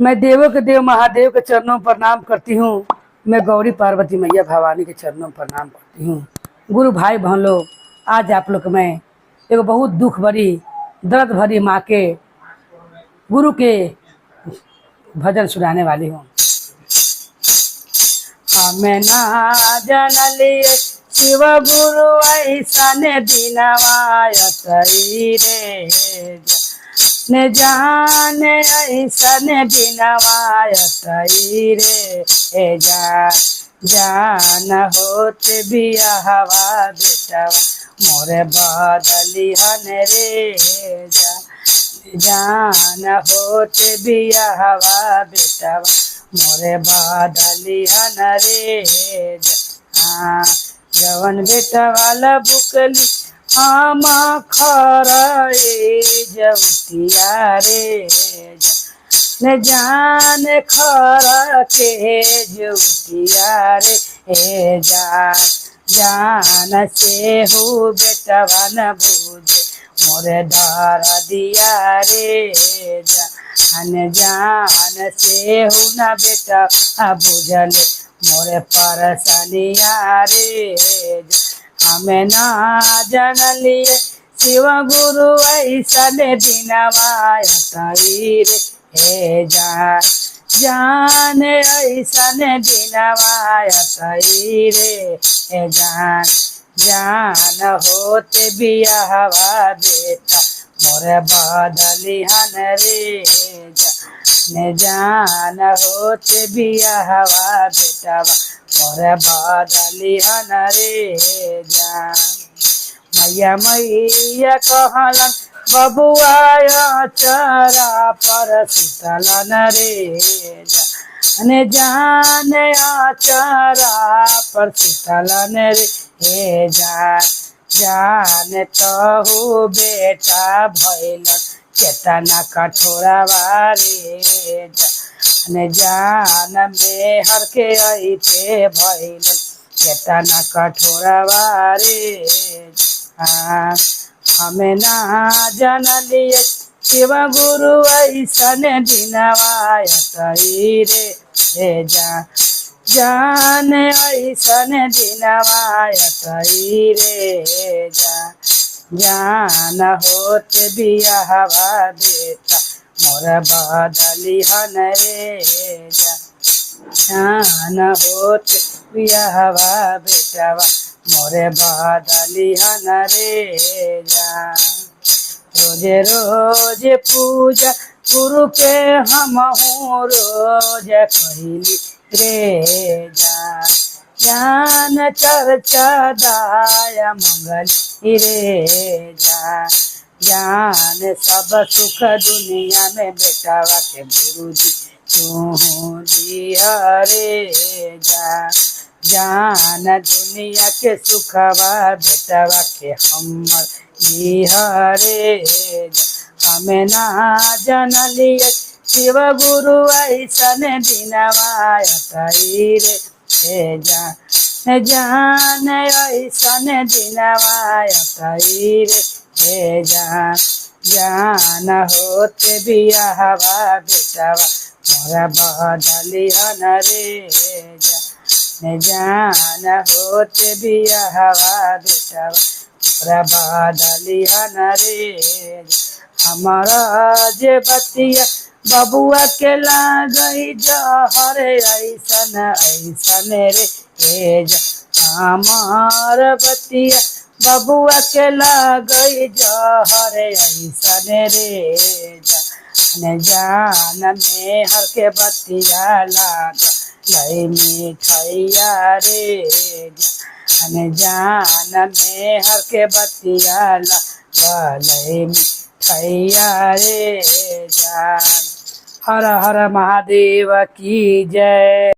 मैं देवों के देव महादेव के चरणों में प्रणाम करती हूँ। मैं गौरी पार्वती मैया भवानी के चरणों में प्रणाम करती हूँ। गुरु भाई बहन लोग, आज आप लोग मैं एक बहुत दुख भरी दर्द भरी माँ के गुरु के भजन सुनाने वाली हूँ। हमें ना जन लिए शिव गुरु ऐसन दिनवायत रे ने जाने ऐसन दिनवायत रे जान होत बियाहवा बेटवा मोरे बदली हन रे जान होत बियाहवा बेटवा मोरे बदली हन रे जवन बेटा वाला बुकली हम खरे जवतिया रे न जान खर के जवतिया रे जान से हो बेटवा न बुझे मोरे डर दिया रे जान से हो न बेटा बुझल मोरे परसनिया रे हमें ना जन लिए शिव गुरु ऐसन दिनवायत रे जान ऐसन दिनवायत रे जान होत बियाहवा बेटा मोरे बदली हन रे ने जान होत बियाहवा बेटवा मोरे बदली हन रे मैया मैया कहलन बबुआ चरा पर सुतलन रे ने जान चरा पर सुतलन रे जान तो बेटा भैलन केतना कठोरवा रे न जान में हर के ऐते भैलन केतना कठोरवा रे हमें ना जन लिए शिव गुरु ऐसन दिनवायत रे जान ऐसन दिनवायत रे जान होत बियाहवा बेटा मोर बदली हन रे जान होत बियाहवा बेटवा मोरे बदली हन रे रोजे रोजे पूजा गुरु के हम रोज कहली रे जान चर्चा दाया मंगल रे जान सब सुख दुनिया में बेटावा के गुरु जी तू दिया रे जान दुनिया के सुखवा बेटवा के हमर दिया रे हमें ना जन लिए शिव गुरु ऐसन दिनवायत रे जान ऐसन दिनवायत रे जान होत बियाहवा बेटवा मोरा बदली हन रे जान होत बियाहवा बेटवा मोरा बदली हन रे हमारा जे बतिया बबुआ के लागई जहर ऐसन ऐसन रे हमार बतिया बबुआ के लागई जहर ऐसन रे न जान में हर के बतिया लाग लई मिठैया रे न जान में हर के बतिया लाग लई मिठैया रे हर हर महादेव की जय।